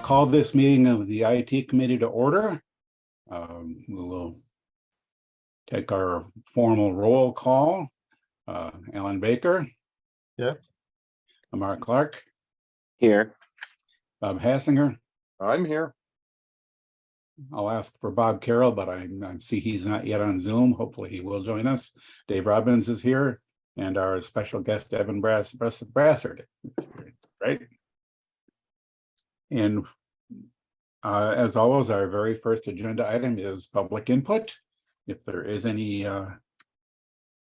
call this meeting of the IT Committee to order. We will take our formal roll call. Alan Baker. Yeah. Mark Clark. Here. Bob Hassinger. I'm here. I'll ask for Bob Carroll, but I see he's not yet on Zoom. Hopefully he will join us. Dave Robbins is here, and our special guest, Evan Brassard. Right. And as always, our very first agenda item is public input. If there is any,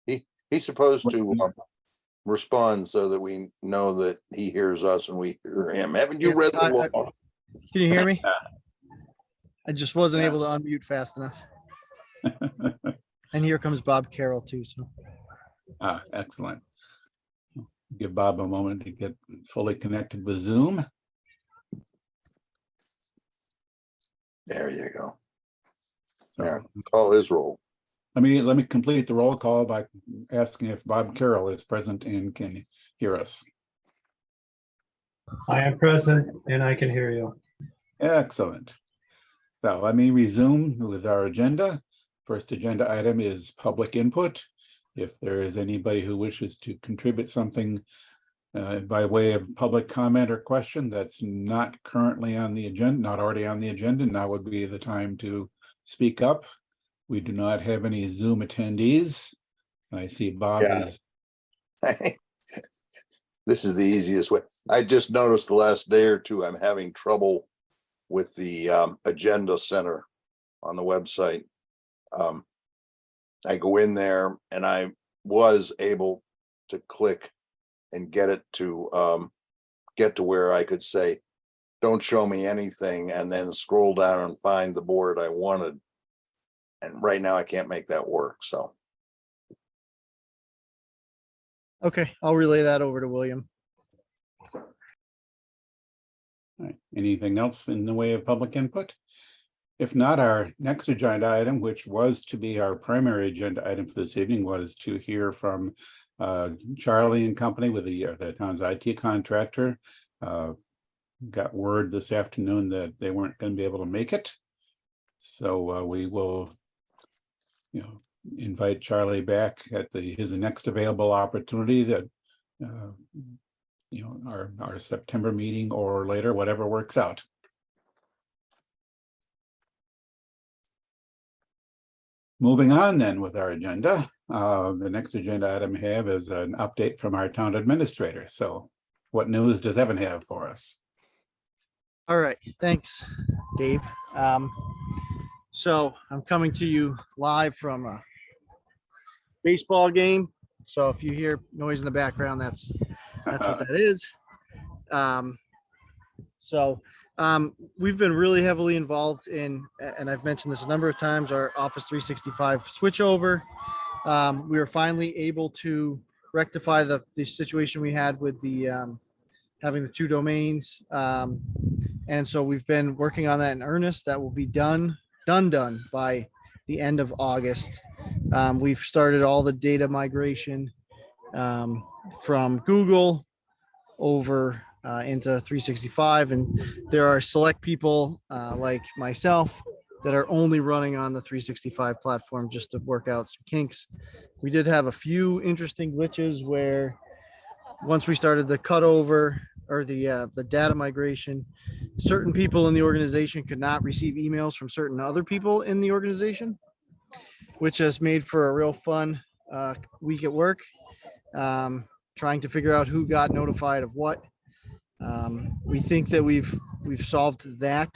He's supposed to respond so that we know that he hears us and we hear him. Haven't you read the law? Can you hear me? I just wasn't able to unmute fast enough. And here comes Bob Carroll too. So. Excellent. Give Bob a moment to get fully connected with Zoom. There you go. So Yeah, call his roll. let me complete the roll call by asking if Bob Carroll is present and can hear us. I am present and I can hear you. Excellent. So let me resume with our agenda. First agenda item is public input. If there is anybody who wishes to contribute something by way of public comment or question that's not currently on the agenda, not already on the agenda, now would be the time to speak up. We do not have any Zoom attendees. I see Bob is. This is the easiest way. I just noticed the last day or two, I'm having trouble with the agenda center on the website. I go in there and I was able to click and get it to get to where I could say, don't show me anything, and then scroll down and find the board I wanted. And right now I can't make that work. So. Okay, I'll relay that over to William. All right. Anything else in the way of public input? If not, our next agenda item, which was to be our primary agenda item for this evening, was to hear from Charlie and company with the town's IT contractor. Got word this afternoon that they weren't going to be able to make it. So we will, invite Charlie back at his next available opportunity that, our September meeting or later, whatever works out. Moving on then with our agenda, the next agenda item I have is an update from our town administrator. So what news does Evan have for us? All right, thanks, Dave. So I'm coming to you live from a baseball game. So if you hear noise in the background, that's what that is. We've been really heavily involved in, and I've mentioned this a number of times, our Office 365 switchover. We were finally able to rectify the situation we had with the having the two domains. And so we've been working on that in earnest. That will be done by the end of August. We've started all the data migration from Google over into 365, and there are select people like myself that are only running on the 365 platform just to work out some kinks. We did have a few interesting glitches where once we started the cutover or the data migration, certain people in the organization could not receive emails from certain other people in the organization, which has made for a real fun week at work, trying to figure out who got notified of what. We think that we've solved that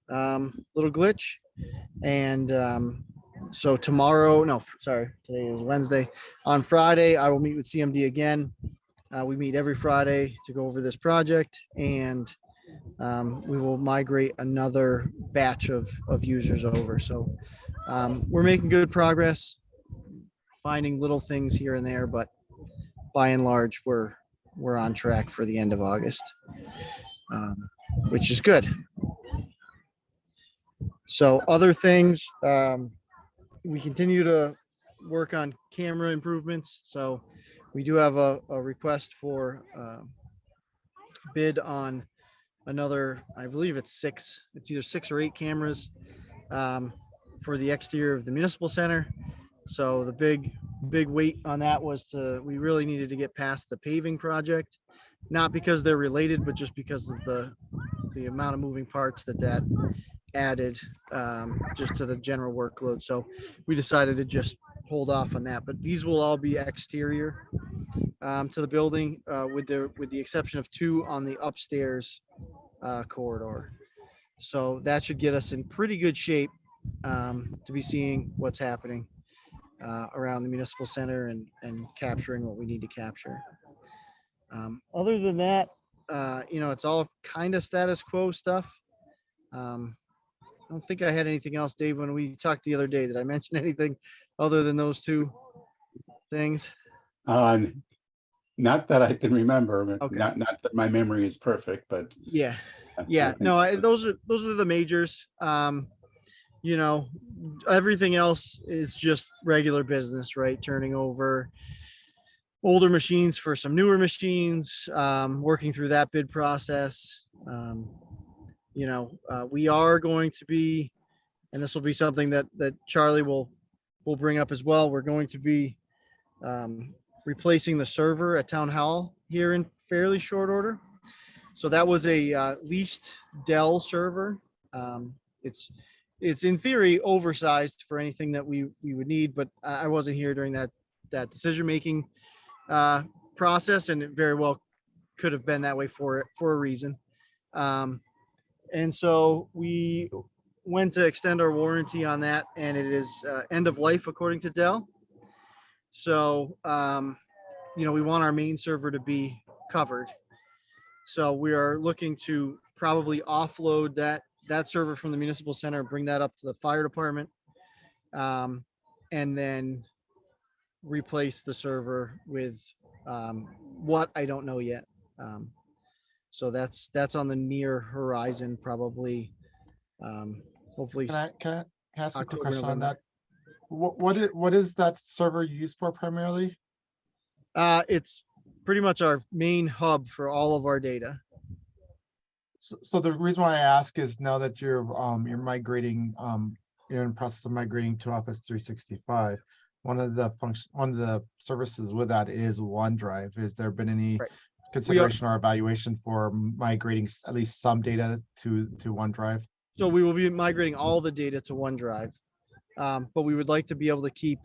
little glitch, and so today is Wednesday. On Friday, I will meet with CMD again. We meet every Friday to go over this project, and we will migrate another batch of users over. So we're making good progress, finding little things here and there, but by and large, we're on track for the end of August, which is good. So other things, we continue to work on camera improvements. So we do have a request for bid on another, I believe it's either 6 or 8 cameras for the exterior of the municipal center. So the big weight on that was we really needed to get past the paving project, not because they're related, but just because of the amount of moving parts that added just to the general workload. So we decided to just hold off on that, but these will all be exterior to the building with the exception of 2 on the upstairs corridor. So that should get us in pretty good shape to be seeing what's happening around the municipal center and capturing what we need to capture. Other than that, it's all kind of status quo stuff. I don't think I had anything else, Dave, when we talked the other day. Did I mention anything other than those 2 things? Not that I can remember, but Okay. not that my memory is perfect, but Yeah. I Yeah. think- No, those are the majors. Everything else is just regular business, right? Turning over older machines for some newer machines, working through that bid process. We are going to be, and this will be something that Charlie will bring up as well. We're going to be replacing the server at Town Hall here in fairly short order. So that was a leased Dell server. It's in theory oversized for anything that we would need, but I wasn't here during that decision-making process, and it very well could have been that way for a reason. And so we went to extend our warranty on that, and it is end of life according to Dell. So, we want our main server to be covered. So we are looking to probably offload that server from the municipal center, bring that up to the fire department, and then replace the server with what I don't know yet. So that's on the near horizon, probably. Hopefully, Can I ask a quick October, question on November. that? What is that server used for primarily? it's pretty much our main hub for all of our data. So the reason why I ask is now that you're migrating, you're in the process of migrating to Office 365. One of the services with that is OneDrive. Has there been any Right. consideration or evaluation for migrating at least some data to OneDrive? So we will be migrating all the data to OneDrive, but we would like to be able to keep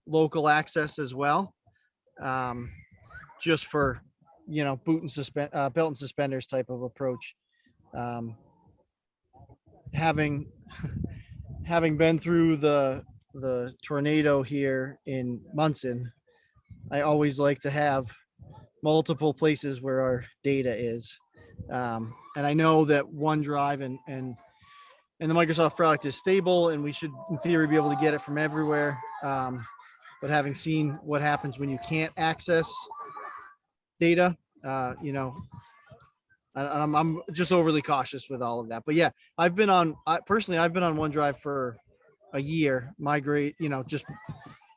local access as well, just for belt and suspenders type of approach. Having been through the tornado here in Munson, I always like to have multiple places where our data is, and I know that OneDrive and the Microsoft product is stable, and we should, in theory, be able to get it from everywhere. But having seen what happens when you can't access data, I'm just overly cautious with all of that. But yeah, I've been on OneDrive for a year, just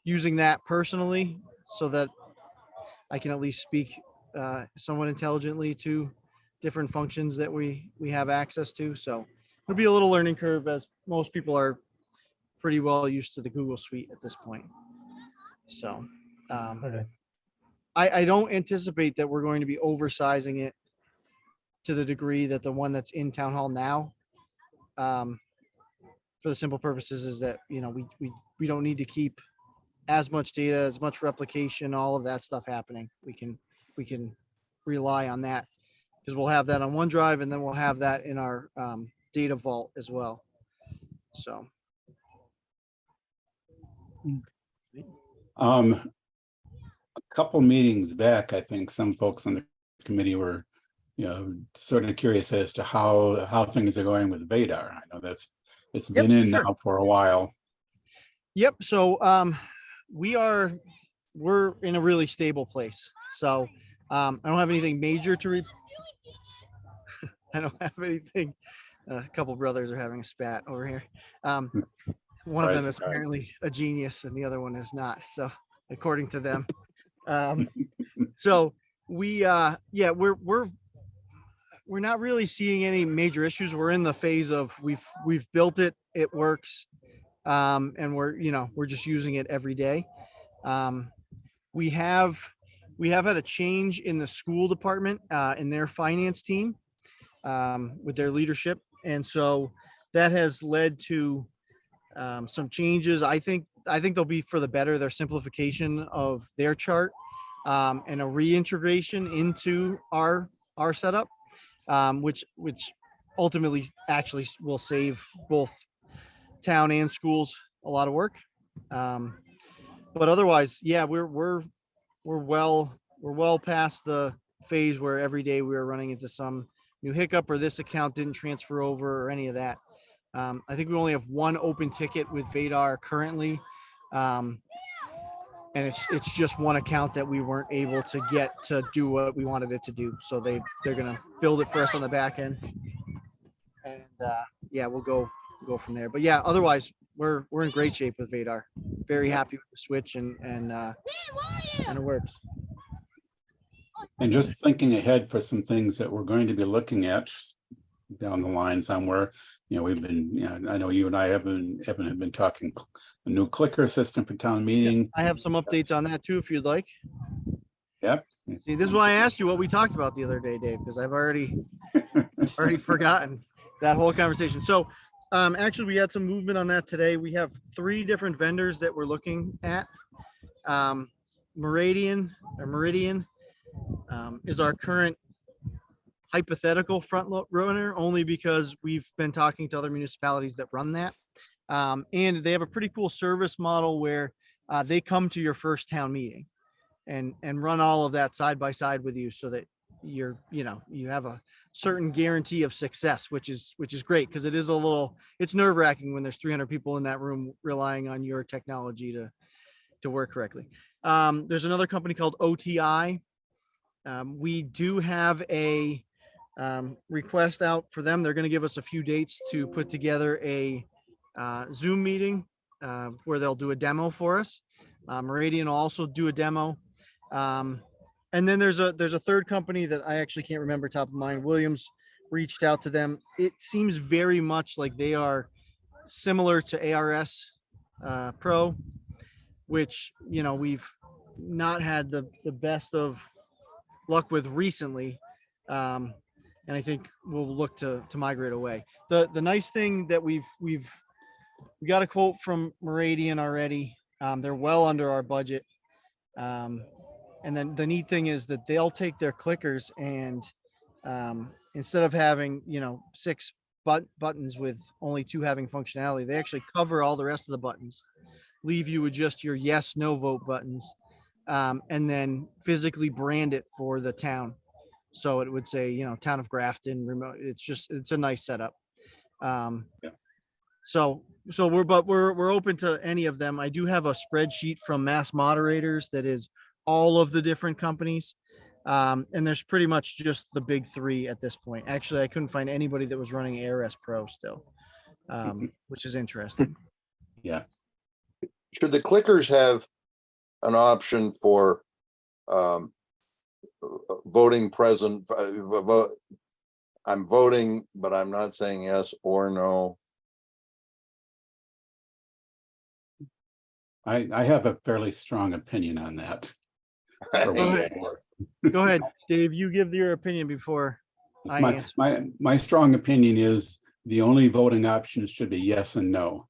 using that personally so that I can at least speak somewhat intelligently to different functions that we have access to. So it'll be a little learning curve, as most people are pretty well used to the Google Suite at this point. So Okay. I don't anticipate that we're going to be oversizing it to the degree that the one that's in Town Hall now, for the simple purposes is that, we don't need to keep as much data, as much replication, all of that stuff happening. We can rely on that because we'll have that on OneDrive, and then we'll have that in our data vault as well. So. A couple meetings back, I think some folks on the committee were, sort of curious as to how things are going with Vadar. I know it's been in sure. now for a while. Yep. So we're in a really stable place. So I don't have anything major to I don't have anything. A couple brothers are having a spat over here. One of them is Surprise. apparently a genius and the other one is not. So according to them. So we're we're not really seeing any major issues. We're in the phase of we've built it, it works, and we're just using it every day. We have had a change in the school department in their finance team with their leadership, and so that has led to some changes. I think they'll be for the better. Their simplification of their chart and a reintegration into our setup, which ultimately actually will save both town and schools a lot of work. But otherwise, yeah, we're well past the phase where every day we were running into some new hiccup or this account didn't transfer over or any of that. I think we only have one open ticket with Vadar currently. And it's just one account that we weren't able to get to do what we wanted it to do. So they're going to build it for us on the back end. And yeah, we'll go from there. But yeah, otherwise we're in great shape with Vadar. Very happy with the switch and it works. And just thinking ahead for some things that we're going to be looking at down the line somewhere, we've been, I know you and I have been talking a new clicker system for town meeting. I have some updates on that too, if you'd like. Yep. See, this is why I asked you what we talked about the other day, Dave, because I've already forgotten that whole conversation. So actually we had some movement on that today. We have 3 different vendors that we're looking at. Meridian is our current hypothetical front runner, only because we've been talking to other municipalities that run that. And they have a pretty cool service model where they come to your first town meeting and run all of that side by side with you, so that you have a certain guarantee of success, which is great, because it's nerve wracking when there's 300 people in that room relying on your technology to work correctly. There's another company called OTI. We do have a request out for them. They're going to give us a few dates to put together a Zoom meeting where they'll do a demo for us. Meridian will also do a demo. And then there's a third company that I actually can't remember top of mind. Williams reached out to them. It seems very much like they are similar to ARS Pro, which we've not had the best of luck with recently. And I think we'll look to migrate away. The nice thing that we got a quote from Meridian already. They're well under our budget. And then the neat thing is that they'll take their clickers and instead of having 6 buttons with only 2 having functionality, they actually cover all the rest of the buttons, leave you with just your yes, no vote buttons, and then physically brand it for the town. So it would say, town of Grafton remote. It's a nice setup. Yeah. So we're open to any of them. I do have a spreadsheet from Mass Moderators that is all of the different companies. And there's pretty much just the big 3 at this point. Actually, I couldn't find anybody that was running ARS Pro still, which is interesting. Yeah. Should the clickers have an option for voting present, vote? I'm voting, but I'm not saying yes or no. I have a fairly strong opinion on that. Go ahead, Dave. You give your opinion before I answer. My strong opinion is the only voting options should be yes and no.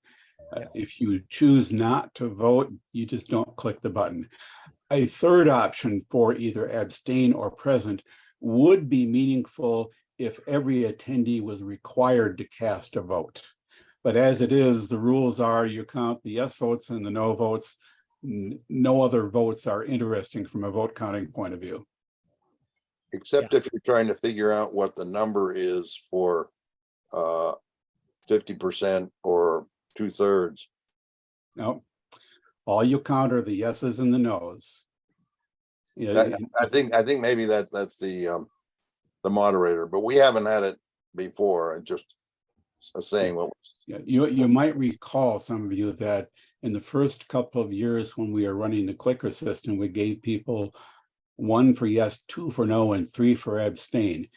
If you choose not to vote, you just don't click the button. A third option for either abstain or present would be meaningful if every attendee was required to cast a vote. But as it is, the rules are you count the yes votes and the no votes. No other votes are interesting from a vote counting point of view. Except if you're trying to figure out what the number is for 50% or 2/3. No, all you count are the yeses and the nos. Yeah, I think maybe that's the moderator, but we haven't had it before. I just saying what. Yeah, you might recall, some of you, that in the first couple of years when we were running the clicker system, we gave people 1 for yes, 2 for no, and 3 for abstain.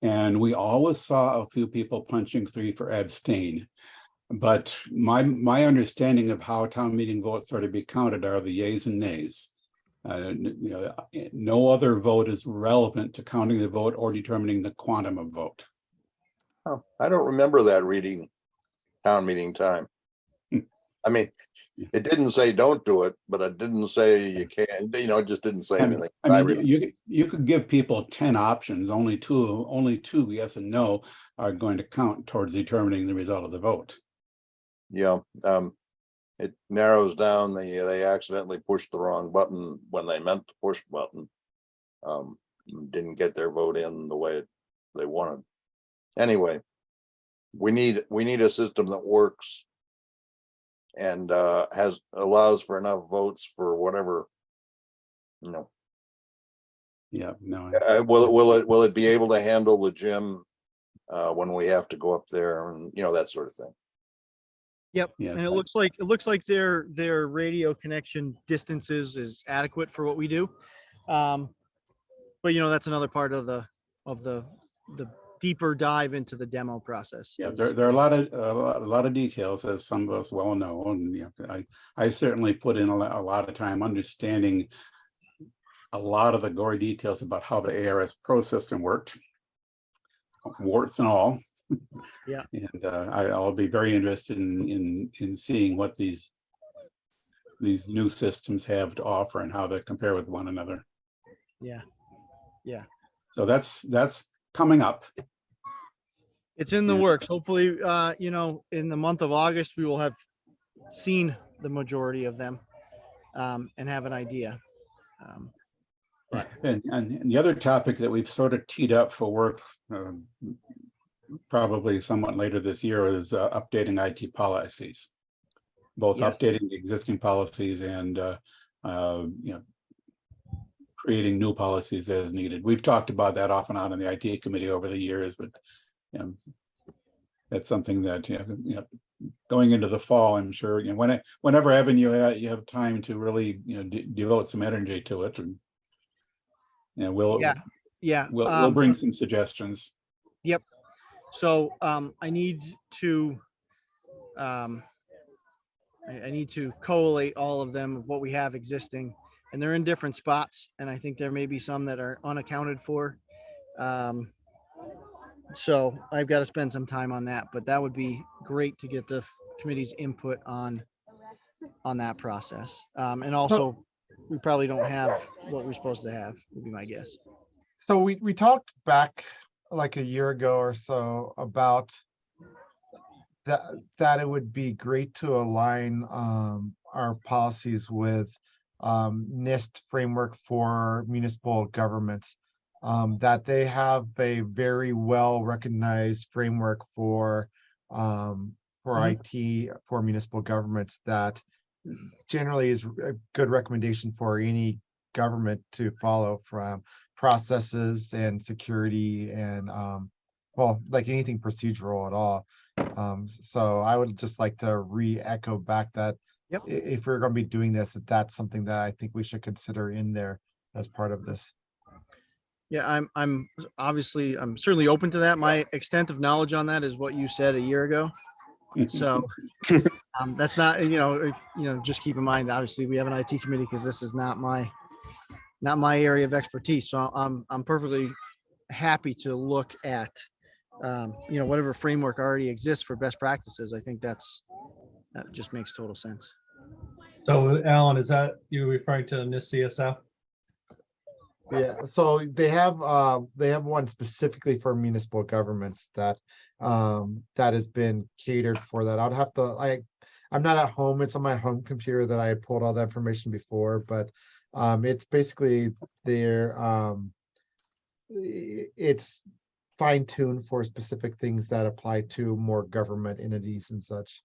And we always saw a few people punching 3 for abstain. But my understanding of how town meeting votes are to be counted are the yays and nays. No other vote is relevant to counting the vote or determining the quantum of vote. Oh, I don't remember that reading town meeting time. I mean, it didn't say don't do it, but it didn't say you can't, it just didn't say anything. I mean, you could give people 10 options, only two yes and no are going to count towards determining the result of the vote. Yeah, it narrows down they accidentally pushed the wrong button when they meant to push the button. Didn't get their vote in the way they wanted. Anyway, we need a system that works and allows for enough votes for whatever, Yeah, no. will it be able to handle the gym when we have to go up there and that sort of thing. Yep. Yes. And it looks like their radio connection distances is adequate for what we do. But that's another part of the deeper dive into the demo process. Yeah, there are a lot of details, as some of us well know, and I certainly put in a lot of time understanding a lot of the gory details about how the ARS Pro system worked, warts and all. Yeah. And I'll be very interested in seeing what these new systems have to offer and how they compare with one another. Yeah. Yeah. So that's coming up. It's in the Yeah. works. Hopefully, in the month of August, we will have seen the majority of them and have an idea. And the other topic that we've sort of teed up for work probably somewhat later this year is updating IT policies, both Yes. updating the existing policies and creating new policies as needed. We've talked about that off and on in the IT committee over the years, but that's something that going into the fall, I'm sure whenever Evan you have time to really devote some energy to it, and we'll bring some suggestions. Yep. So I need to collate all of them of what we have existing, and they're in different spots. And I think there may be some that are unaccounted for. So I've got to spend some time on that, but that would be great to get the committee's input on that process. And also, we probably don't have what we're supposed to have, would be my guess. So we talked back like a year ago or so about that it would be great to align our policies with NIST Framework for municipal governments, that they have a very well recognized framework for IT for municipal governments that generally is a good recommendation for any government to follow, from processes and security and like anything procedural at all. So I would just like to re-echo back that if we're going to be doing this, that's something that I think we should consider in there as part of this. Yeah, I'm certainly open to that. My extent of knowledge on that is what you said a year ago. So that's not, just keep in mind, obviously we have an IT committee because this is not my area of expertise. So I'm perfectly happy to look at, whatever framework already exists for best practices. I think that just makes total sense. So Alan, is that you referring to NIST CSF? Yeah, so they have one specifically for municipal governments that has been catered for that. I'd have to, I'm not at home. It's on my home computer that I had pulled all the information before, but it's basically it's fine-tuned for specific things that apply to more government entities and such.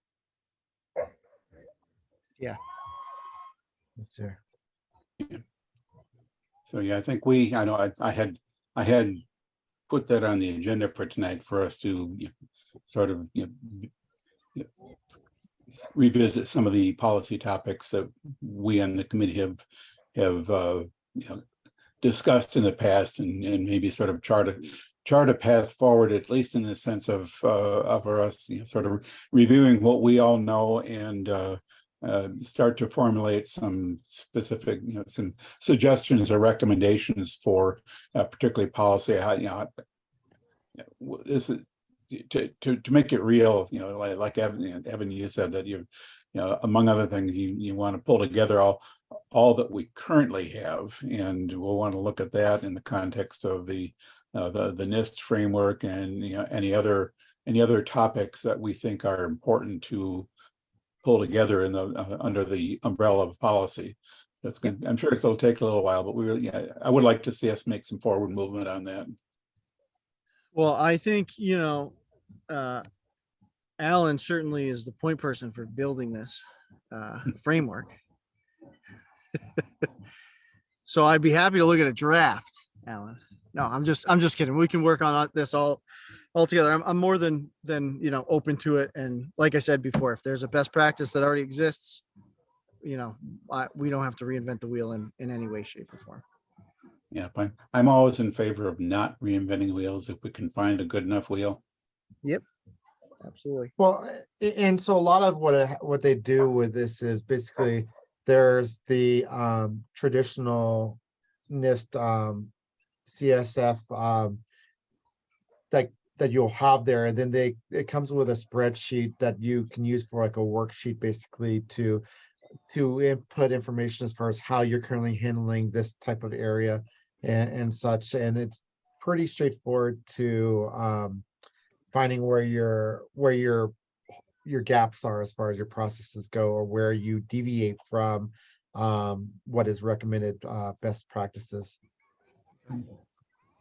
Yeah. That's there. So yeah, I think I had put that on the agenda for tonight for us to sort of revisit some of the policy topics that we on the committee have discussed in the past, and maybe sort of chart chart a path forward, at least in the sense of us, sort of reviewing what we all know and start to formulate some specific, some suggestions or recommendations for particularly policy. How, this is to make it real. Like Evan, you said that among other things, you want to pull together all that we currently have, and we'll want to look at that in the context of the NIST framework and any other topics that we think are important to pull together in the under the umbrella of policy. That's good. I'm sure it'll take a little while, but I would like to see us make some forward movement on that. Well, I think, Alan certainly is the point person for building this framework. So I'd be happy to look at a draft, Alan. No, I'm just kidding. We can work on this all together. I'm more than open to it. And like I said before, if there's a best practice that already exists, we don't have to reinvent the wheel in any way, shape, or form. Yeah, I'm always in favor of not reinventing wheels if we can find a good enough wheel. Yep, absolutely. Well, and so a lot of what they do with this is basically there's the traditional NIST CSF that you'll have there, and then it comes with a spreadsheet that you can use for like a worksheet, basically to input information as far as how you're currently handling this type of area and such. And it's pretty straightforward to finding where your gaps are as far as your processes go, or where you deviate from what is recommended best practices.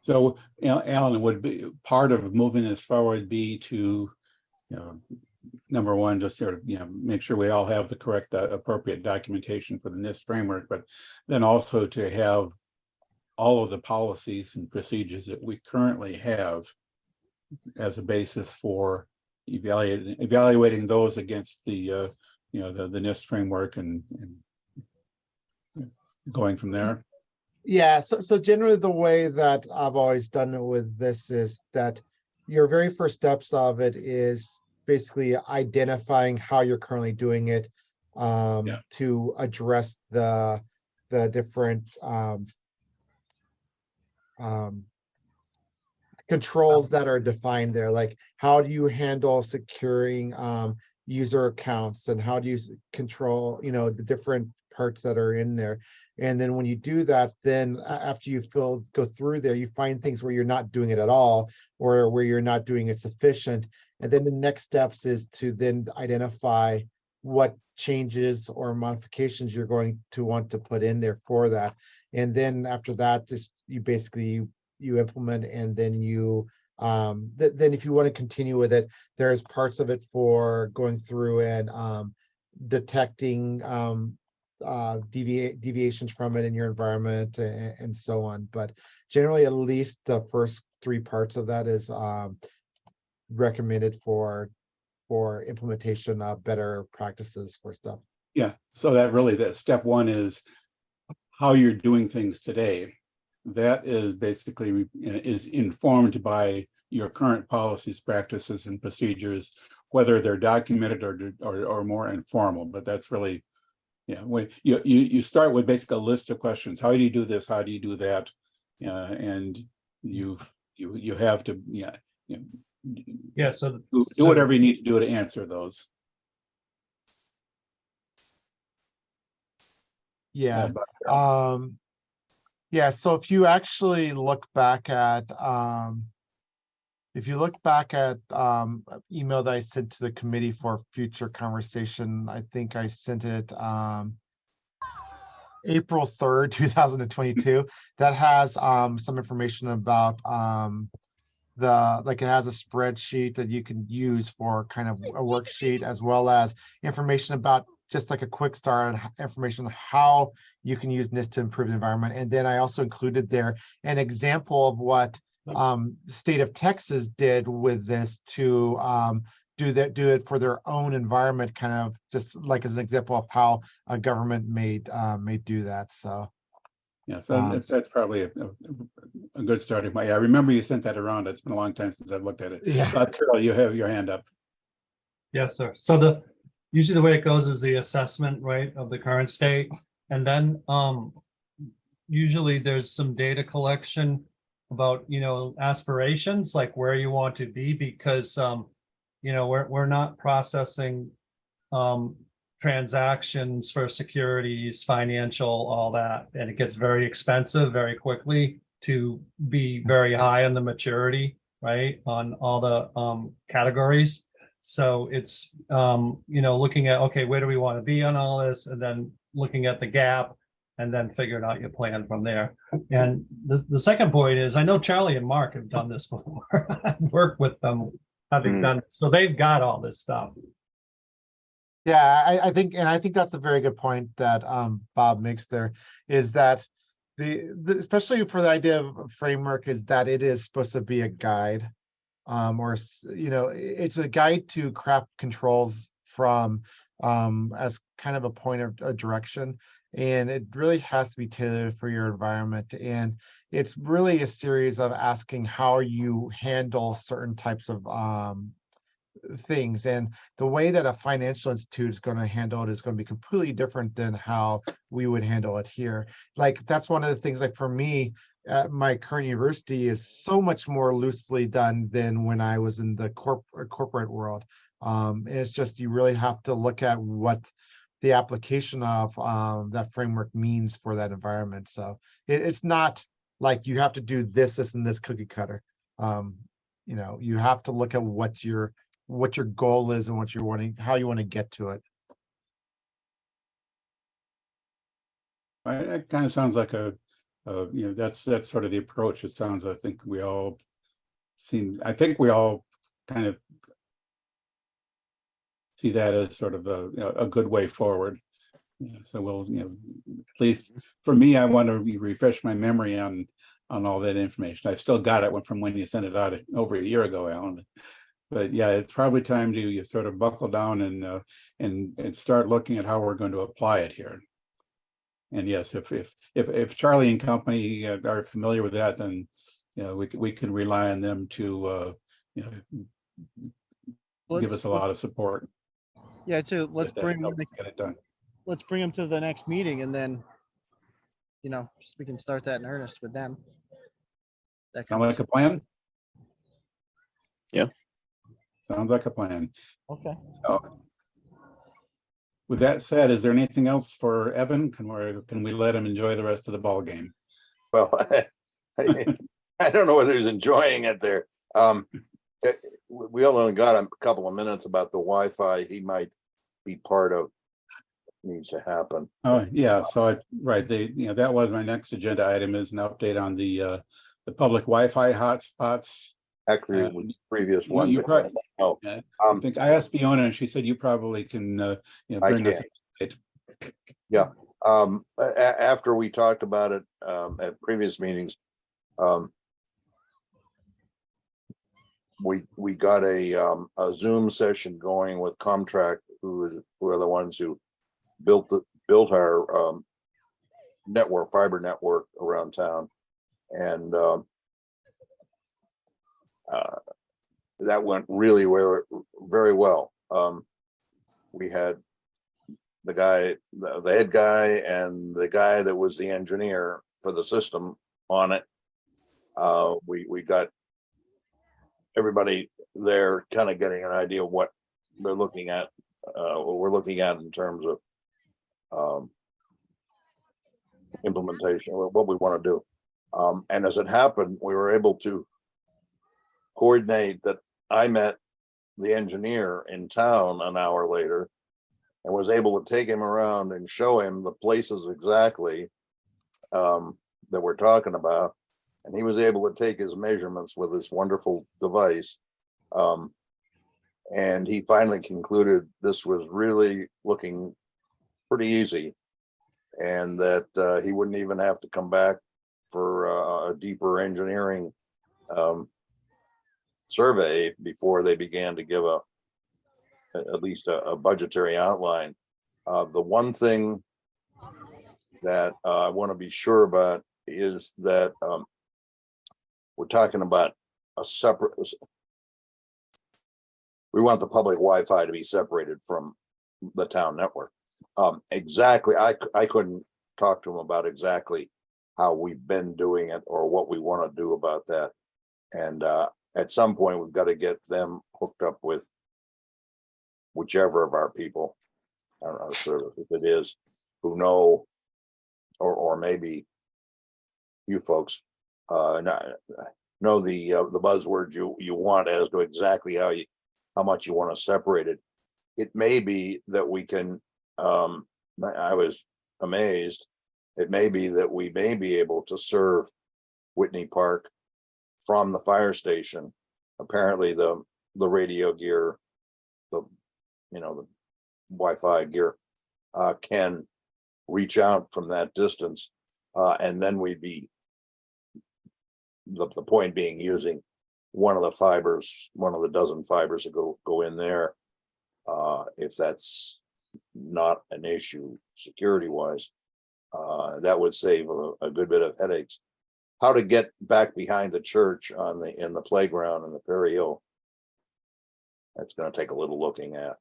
So, Alan, would be part of moving this forward be to, number one, just sort of, make sure we all have the correct appropriate documentation for the NIST framework, but then also to have all of the policies and procedures that we currently have as a basis for evaluating those against the the NIST framework and going from there. Yeah, so generally the way that I've always done it with this is that your very first steps of it is basically identifying how you're currently doing it to address the different controls that are defined there. Like, how do you handle securing user accounts, and how do you control the different parts that are in there. And then when you do that, then after you go through there, you find things where you're not doing it at all, or where you're not doing it sufficient. And then the next steps is to then identify what changes or modifications you're going to want to put in there for that. And then after that, just you basically you implement, and then you then if you want to continue with it, there's parts of it for going through and detecting deviations from it in your environment and so on. But generally, at least the first three parts of that is recommended for implementation of better practices for stuff. Yeah, so that step one is how you're doing things today. That is basically is informed by your current policies, practices, and procedures, whether they're documented or more informal. But that's really, when you start with basically a list of questions. How do you do this? How do you do that? And you have to So do whatever you need to do to answer those. Yeah. Yeah, so if you actually look back at email that I sent to the committee for future conversation, I think I sent it April 3rd, 2022. That has some information about it has a spreadsheet that you can use for kind of a worksheet, as well as information about just like a quick start on information on how you can use NIST to improve the environment. And then I also included there an example of what the state of Texas did with this to do it for their own environment, kind of just like as an example of how a government may do that. So Yeah, so that's probably a good starting point. Yeah, I remember you sent that around. It's been a long time since I've looked at it. Yeah. Carol, you have your hand up. Yes, sir. So usually the way it goes is the assessment, right, of the current state. And then usually there's some data collection about, aspirations, like where you want to be, because we're not processing transactions for securities, financial, all that. And it gets very expensive very quickly to be very high on the maturity, right, on all the categories. So it's, looking at, okay, where do we want to be on all this? And then looking at the gap and then figuring out your plan from there. And the second point is, I know Charlie and Mark have done this before. I've worked with them, having done it. So they've got all this stuff. Yeah, I think that's a very good point that Bob makes there, is that the especially for the idea of a framework, is that it is supposed to be a guide, or it's a guide to craft controls from as kind of a point of direction, and it really has to be tailored for your environment. And it's really a series of asking how you handle certain types of things, and the way that a financial institute is going to handle it is going to be completely different than how we would handle it here. Like, that's one of the things, like for me at my current university, is so much more loosely done than when I was in the corporate world. It's just, you really have to look at what the application of that framework means for that environment. So it's not like you have to do this and this cookie cutter. You have to look at what your goal is and what you're wanting, how you want to get to it. It kind of sounds like that's sort of the approach. It sounds, I think we all kind of see that as sort of a good way forward. Yeah, so we'll, at least for me, I want to refresh my memory on all that information. I've still got it from when you sent it out over a year ago, Alan. But yeah, it's probably time to you sort of buckle down and start looking at how we're going to apply it here. And yes, if Charlie and company are familiar with that, then we can rely on them to give us a lot of support. Yeah, so let's bring get it done. Let's bring them to the next meeting, and then we can start that in earnest with them. Sound like a plan? Yeah. Sounds like a plan. Okay. So with that said, is there anything else for Evan? Can we let him enjoy the rest of the ball game? Well, I don't know whether he's enjoying it there. We only got a couple of minutes about the Wi-Fi. He might be part of what needs to happen. Oh yeah, so that was my next agenda item, is an update on the public Wi-Fi hotspots. Actually, it was the previous one. I think I asked Fiona, and she said you probably can bring us. Yeah. After we talked about it at previous meetings, we got a Zoom session going with Comtract, who are the ones who built our fiber network around town, and that went really very well. We had the head guy and the guy that was the engineer for the system on it. We got everybody there kind of getting an idea of what they're looking at, what we're looking at in terms of implementation, what we want to do. And as it happened, we were able to coordinate that I met the engineer in town an hour later and was able to take him around and show him the places exactly that we're talking about. And he was able to take his measurements with this wonderful device. And he finally concluded this was really looking pretty easy, and that he wouldn't even have to come back for a deeper engineering survey before they began to give at least a budgetary outline. The one thing that I want to be sure about is that we're talking about a separate. We want the public Wi-Fi to be separated from the town network. Exactly, I couldn't talk to them about exactly how we've been doing it or what we want to do about that. And at some point, we've got to get them hooked up with whichever of our people, I don't know, service if it is, who know, or maybe you folks know the buzzwords you want as to exactly how much you want to separate it. It may be that we can, I was amazed, it may be that we may be able to serve Whitney Park from the fire station. Apparently the radio gear, the Wi-Fi gear can reach out from that distance, and then we'd be, the point being, using one of the fibers, one of the dozen fibers that go in there, if that's not an issue security wise. That would save a good bit of headaches. How to get back behind the church in the playground in the Perry-Hill, that's going to take a little looking at.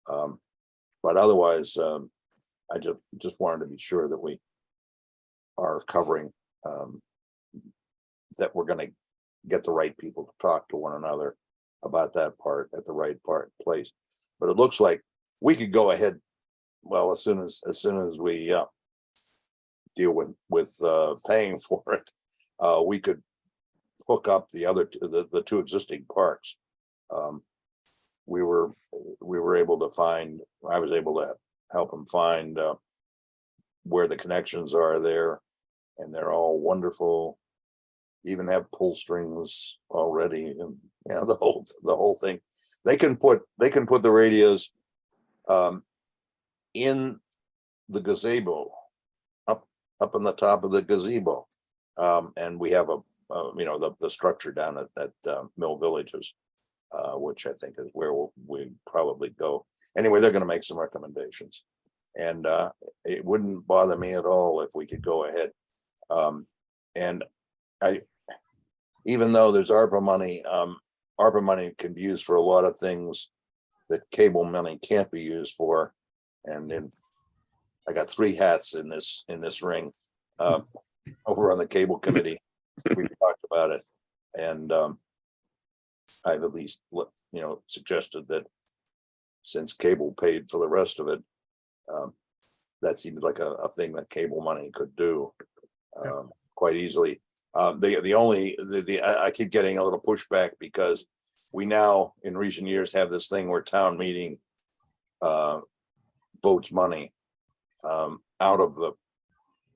But otherwise, I just wanted to be sure that we are covering, that we're going to get the right people to talk to one another about that part at the right place. But it looks like we could go ahead. Well, as soon as we deal with paying for it, we could hook up the two existing parks. We were able to find. I was able to help them find where the connections are there, and they're all wonderful. Even have pull strings already, and the whole thing. They can put the radios in the gazebo, up on the top of the gazebo, and we have the structure down at Mill Villages, which I think is where we probably go. Anyway, they're going to make some recommendations, and it wouldn't bother me at all if we could go ahead. And even though there's ARPA money can be used for a lot of things that cable money can't be used for. And then I got 3 hats in this ring. Over on the cable committee, we've talked about it, and I've at least suggested that since cable paid for the rest of it, that seems like a thing that cable money could do quite easily. I keep getting a little pushback because we now in recent years have this thing where town meeting votes money out of the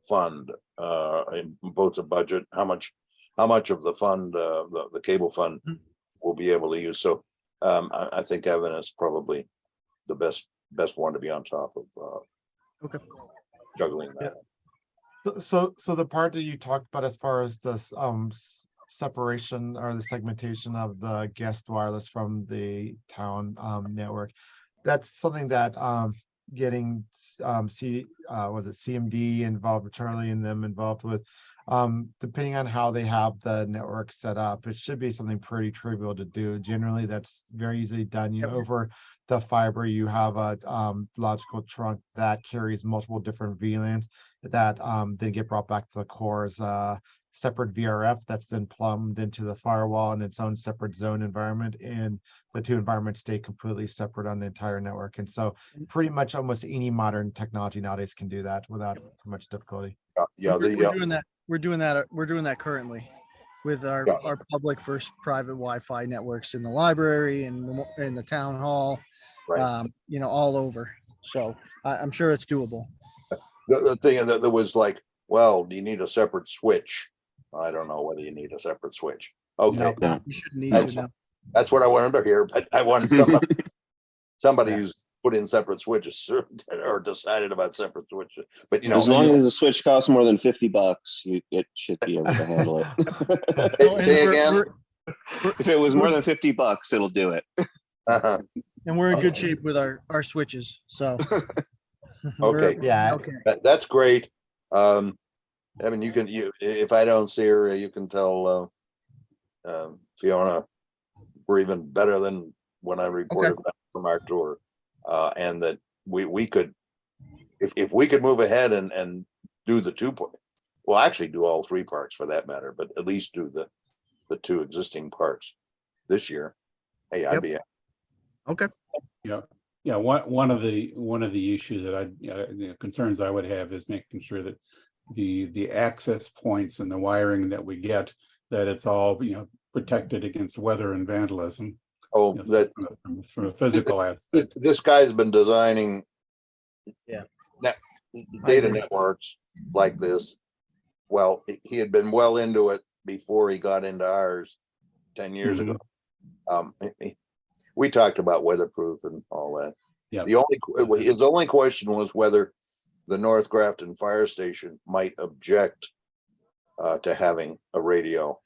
fund, and votes a budget, how much of the fund, the cable fund will be able to use. So I think Evan is probably the best one to be on top of juggling that. So the part that you talked about as far as this separation or the segmentation of the guest wireless from the town network, that's something that getting CMD involved with Charlie and them involved with, depending on how they have the network set up, it should be something pretty trivial to do. Generally, that's very easily done. Over the fiber, you have a logical trunk that carries multiple different VLANs that then get brought back to the core as a separate VRF that's then plumbed into the firewall in its own separate zone environment, and the two environments stay completely separate on the entire network. And so pretty much almost any modern technology nowadays can do that without much difficulty. We're doing that currently with our public first private Wi-Fi networks in the library and in the town hall, Right. all over. So I'm sure it's doable. The thing that was like, well, do you need a separate switch? I don't know whether you need a separate switch. Okay, No. You shouldn't need to know. that's what I wanted to hear, but I wanted somebody who's put in separate switches or decided about separate switches. But As long as the switch costs more than $50, it should be able to handle it. say again. If it was more than $50, it'll do it. And we're in good shape with our switches. So Okay. Yeah. Okay. That's great. I mean, if I don't see her, you can tell, Fiona, we're even better than when I reported back from our tour. And that we could, if we could move ahead and do the 2 point, well, actually do all 3 parks for that matter, but at least do the 2 existing parks this year. Hey, I'd be, Okay. Yeah, one of the issues that concerns I would have is making sure that the access points and the wiring that we get, that it's all, protected against weather and vandalism. oh, that, From a physical aspect. this guy's been designing data agree. networks like this. Well, he had been well into it before he got into ours 10 years ago. We talked about weatherproof and all that. Yeah. His only question was whether the North Grafton Fire Station might object to having a radio,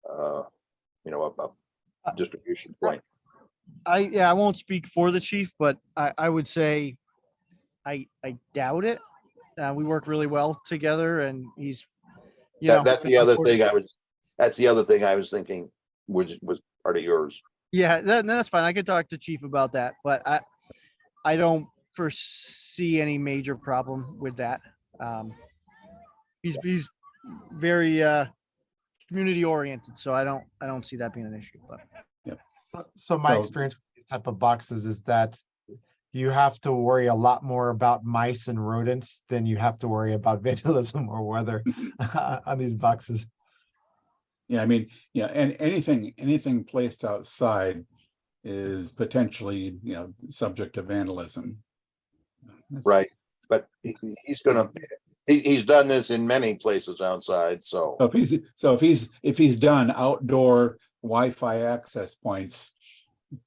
a distribution point. I won't speak for the chief, but I would say I doubt it. We work really well together, and he's, That's the other thing I was thinking was part of yours. Yeah, that's fine. I could talk to chief about that, but I don't foresee any major problem with that. He's very community oriented, so I don't see that being an issue. But So my So- experience with these type of boxes is that you have to worry a lot more about mice and rodents than you have to worry about vandalism or weather on these boxes. Yeah, I mean, and anything placed outside is potentially, subject to vandalism. That's- Right. But he's done this in many places outside. So If he's done outdoor Wi-Fi access points,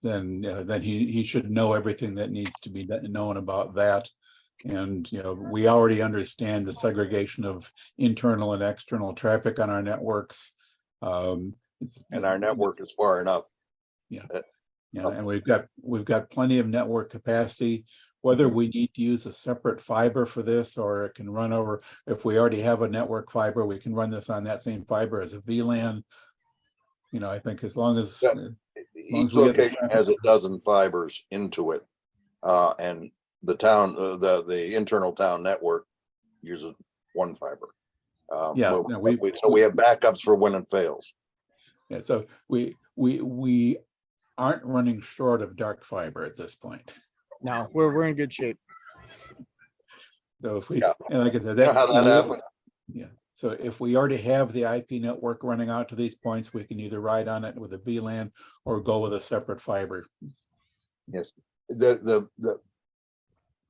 then he should know everything that needs to be known about that. And, we already understand the segregation of internal and external traffic on our networks. and our network is far enough. And we've got plenty of network capacity. Whether we need to use a separate fiber for this, or it can run over, if we already have a network fiber, we can run this on that same fiber as a VLAN. I think as long as. Yeah. long Each as we get the location has a dozen fibers into it. And the town, the internal town network uses 1 fiber. Yeah, so no, we have backups for when it fails. Yeah, so we aren't running short of dark fiber at this point. no, we're in good shape. So if we, Yeah. and like I said, You know how that happened? Yeah, so if we already have the IP network running out to these points, we can either ride on it with a VLAN or go with a separate fiber. Yes,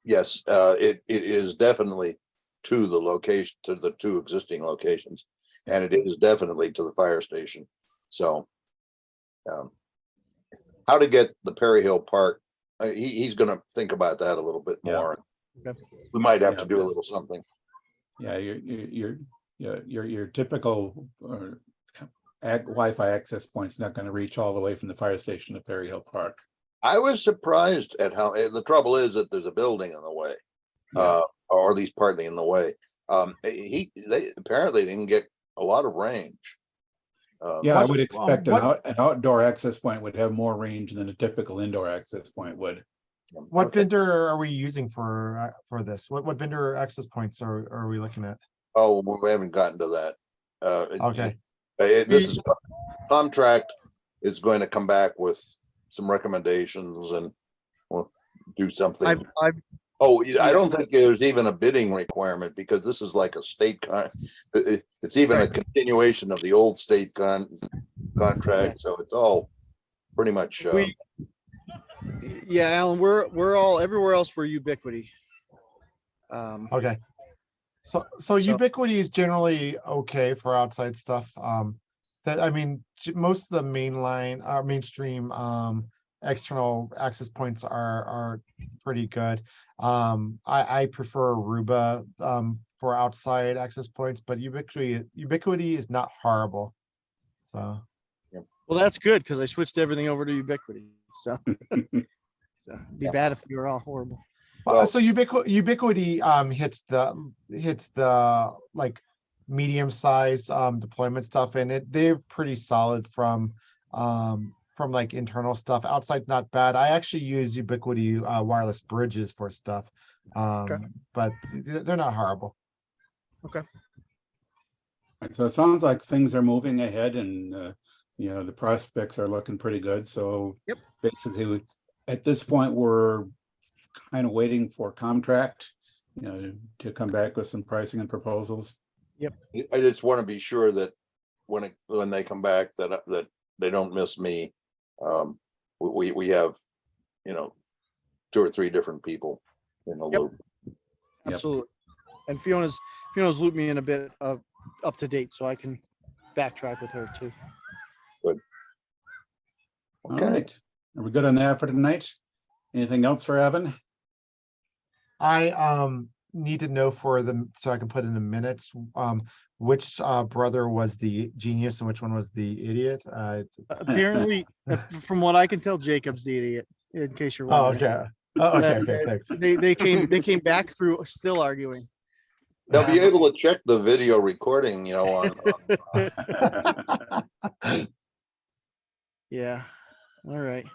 yes, it is definitely to the location, to the 2 existing locations, and it is definitely to the fire station. So, how to get the Perry Hill Park? He's going to think about that a little bit Yeah. more. Okay. We might have Yeah, to do a because- little something. Yeah, your typical Wi-Fi access point's not going to reach all the way from the fire station to Perry Hill Park. I was surprised at how, the trouble is that there's a building in the way, Yeah. or at least partly in the way. They apparently didn't get a lot of range. Yeah, I What- would expect what- an outdoor access point would have more range than a typical indoor access point would. What Okay. vendor are we using for this? What vendor access points are we looking at? Oh, we haven't gotten to that. Okay, This is contract is going to come back with some recommendations and we'll do something. I've I don't think there's even a bidding requirement because this is like a state it's even a continuation of the old state contract. So it's all pretty much. yeah, Alan, we're all everywhere else. We're Ubiquity. okay. So Ubiquity is generally okay for outside stuff. Most of the mainstream external access points are pretty good. I prefer Aruba for outside access points, but Ubiquity is not horrible. So Well, that's good because I switched everything over to Ubiquity. So it'd be bad if you were all horrible. Well- So Ubiquity hits the like medium size deployment stuff, and they're pretty solid from like internal stuff. Outside's not bad. I actually use Ubiquity wireless bridges for stuff. But they're not horrible. So it sounds like things are moving ahead and, the prospects are looking pretty good. So Yep. basically, at this point, we're kind of waiting for contract, to come back with some pricing and proposals. I just want to be sure that when they come back, that they don't miss me. We have, 2 or 3 different people in the Yep. loop. Yep. Absolutely. And Fiona's looped me in a bit of up to date, so I can backtrack with her too. All Okay. right. Are we good on that for tonight? Anything else for Evan? I need to know so I can put in the minutes which brother was the genius and which one was the idiot. Apparently, from what I can tell, Jacob's the idiot. In case you're Oh, wondering. okay. Oh, okay, thanks. They came back through still arguing. They'll be able to check the video recording, on Yeah. All right.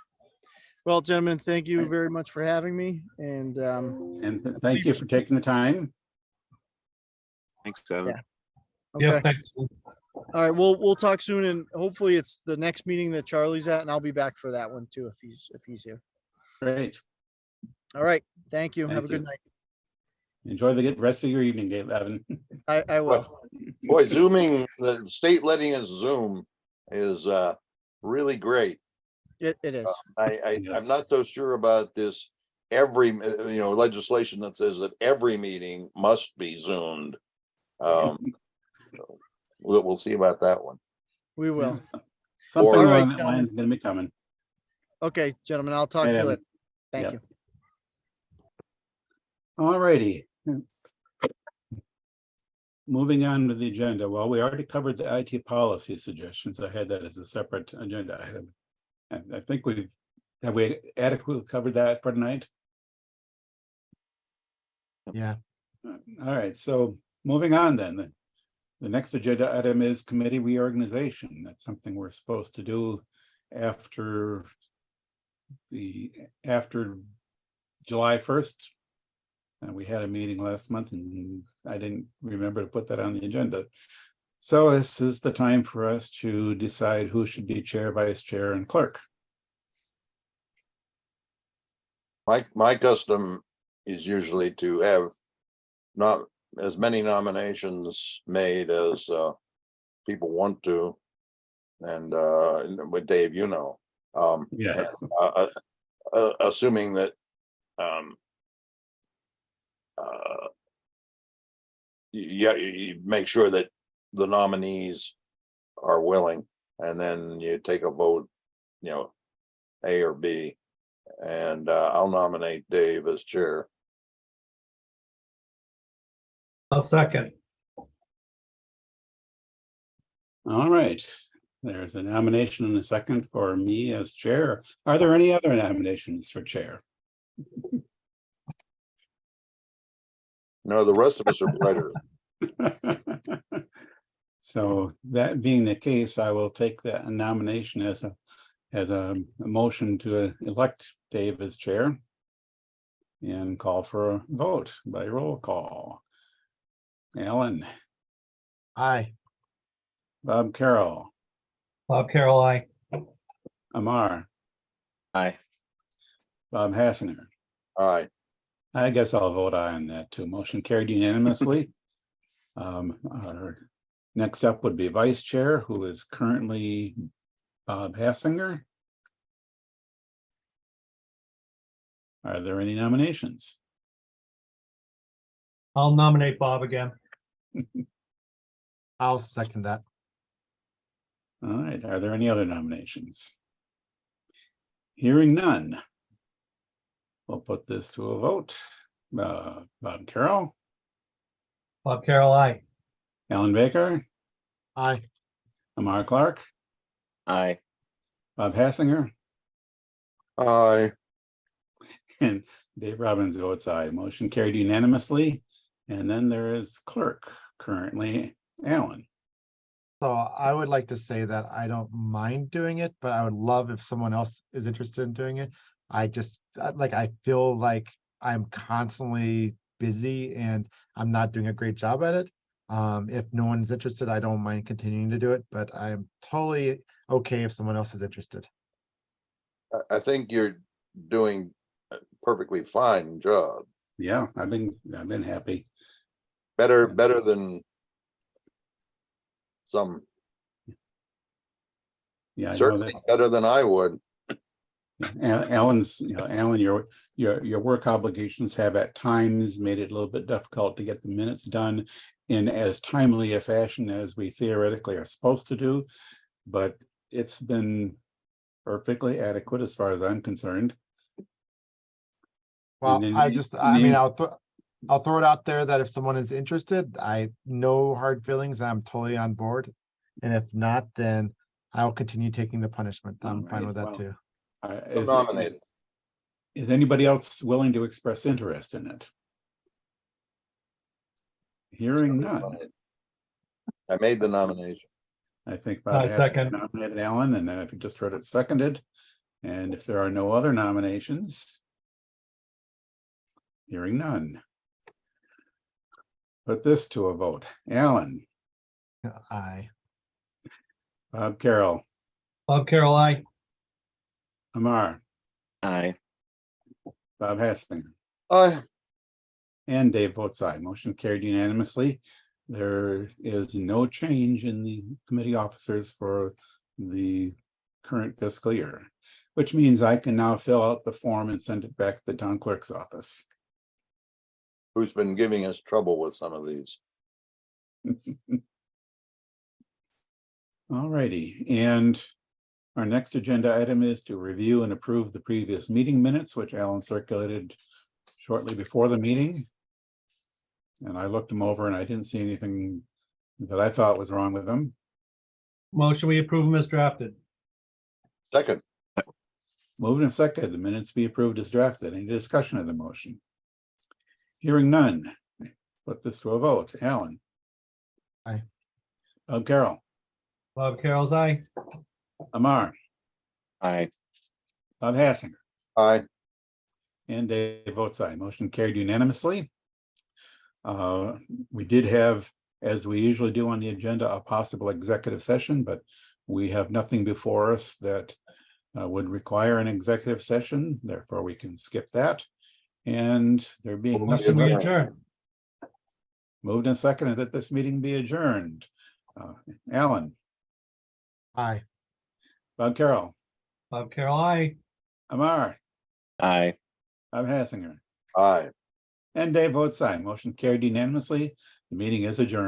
Well, gentlemen, thank you very much for having me, and And thank you for taking the time. Thanks, Evan. okay. Yeah, thanks. All right, we'll talk soon, and hopefully it's the next meeting that Charlie's at, and I'll be back for that one too if he's here. Great. All right, thank you. Have Thank a good you. night. Enjoy the rest of your evening, Evan. I will. boy, Zooming, the state letting us Zoom is really great. It is. I'm Yes. not so sure about this legislation that says that every meeting must be Zoomed. We'll see about that one. We will. Something All right, along that line gentlemen. is going to be coming. Okay, gentlemen, I'll talk Right, to you Evan. later. Thank Yep. you. All righty. Moving on to the agenda. Well, we already covered the IT policy suggestions. I had that as a separate agenda item. And I think we adequately covered that for tonight. Yeah. All right, so moving on then. The next agenda item is committee reorganization. That's something we're supposed to do after July 1st. And we had a meeting last month and I didn't remember to put that on the agenda. So this is the time for us to decide who should be chair, vice chair, and clerk. My custom is usually to have not as many nominations made as people want to. And with Dave, Yes. assuming that you make sure that the nominees are willing, and then you take a vote, A or B. And I'll nominate Dave as chair. I'll second. All right. There's a nomination and a second for me as chair. Are there any other nominations for chair? No, the rest of us are brighter. So that being the case, I will take that nomination as a motion to elect Dave as chair and call for a vote by roll call. Alan, Aye. Bob Carroll, Bob Carroll, aye. Amar, Aye. Bob Hassinger. All right. I guess I'll vote aye on that too. Motion carried unanimously. Our next up would be vice chair, who is currently Bob Hassinger. Are there any nominations? I'll nominate Bob again. I'll second that. All right, are there any other nominations? Hearing none. We'll put this to a vote. Bob Carroll, Bob Carroll, aye. Alan Baker, Aye. Amar Clark, Aye. Bob Hassinger, Aye. And Dave Robbins votes aye. Motion carried unanimously. And then there is clerk currently, Alan. So I would like to say that I don't mind doing it, but I would love if someone else is interested in doing it. I just, I feel like I'm constantly busy and I'm not doing a great job at it. If no one's interested, I don't mind continuing to do it, but I'm totally okay if someone else is interested. I think you're doing a perfectly fine job. Yeah, I've been happy. Better than some, Yeah, I know that. certainly better than I would. Alan's, Alan, your work obligations have at times made it a little bit difficult to get the minutes done in as timely a fashion as we theoretically are supposed to do, but it's been perfectly adequate as far as I'm concerned. Well, then I you- just, and I mean, then- I'll throw it out there that if someone is interested, I no hard feelings, I'm totally on board. And if not, then I'll continue taking the punishment. I'm fine Alright, with that well, too. So nominated. Is anybody else willing to express interest in it? Hearing none. I made the nomination. I think I Bob has second. nominated Alan, and then if you just heard it seconded, and if there are no other nominations, hearing none. Put this to a vote. Alan, Aye. Bob Carroll, Bob Carroll, I. Amar, Aye. Bob Hassinger, Aye. and Dave votes aye. Motion carried unanimously. There is no change in the committee officers for the current fiscal year, which means I can now fill out the form and send it back to the town clerk's office. Who's been giving us trouble with some of these? All righty, and our next agenda item is to review and approve the previous meeting minutes, which Alan circulated shortly before the meeting. And I looked them over and I didn't see anything that I thought was wrong with them. Motion, we approve them as drafted. Second, Moved and seconded, the minutes be approved as drafted. Any discussion of the motion? Hearing none. Put this to a vote. Alan. Aye. Bob Carroll, Bob Carroll's I. Amar, Aye. Bob Hassinger, aye. and Dave votes aye. Motion carried unanimously. We did have, as we usually do on the agenda, a possible executive session, but we have nothing before us that would require an executive session. Therefore, we can skip that. And there being Motion, nothing we else, adjourn. moved and seconded that this meeting be adjourned. Alan, Aye. Bob Carroll, Bob Carroll, I. Amar, Aye. Bob Hassinger, Aye. and Dave votes aye. Motion carried unanimously. The meeting is adjourned.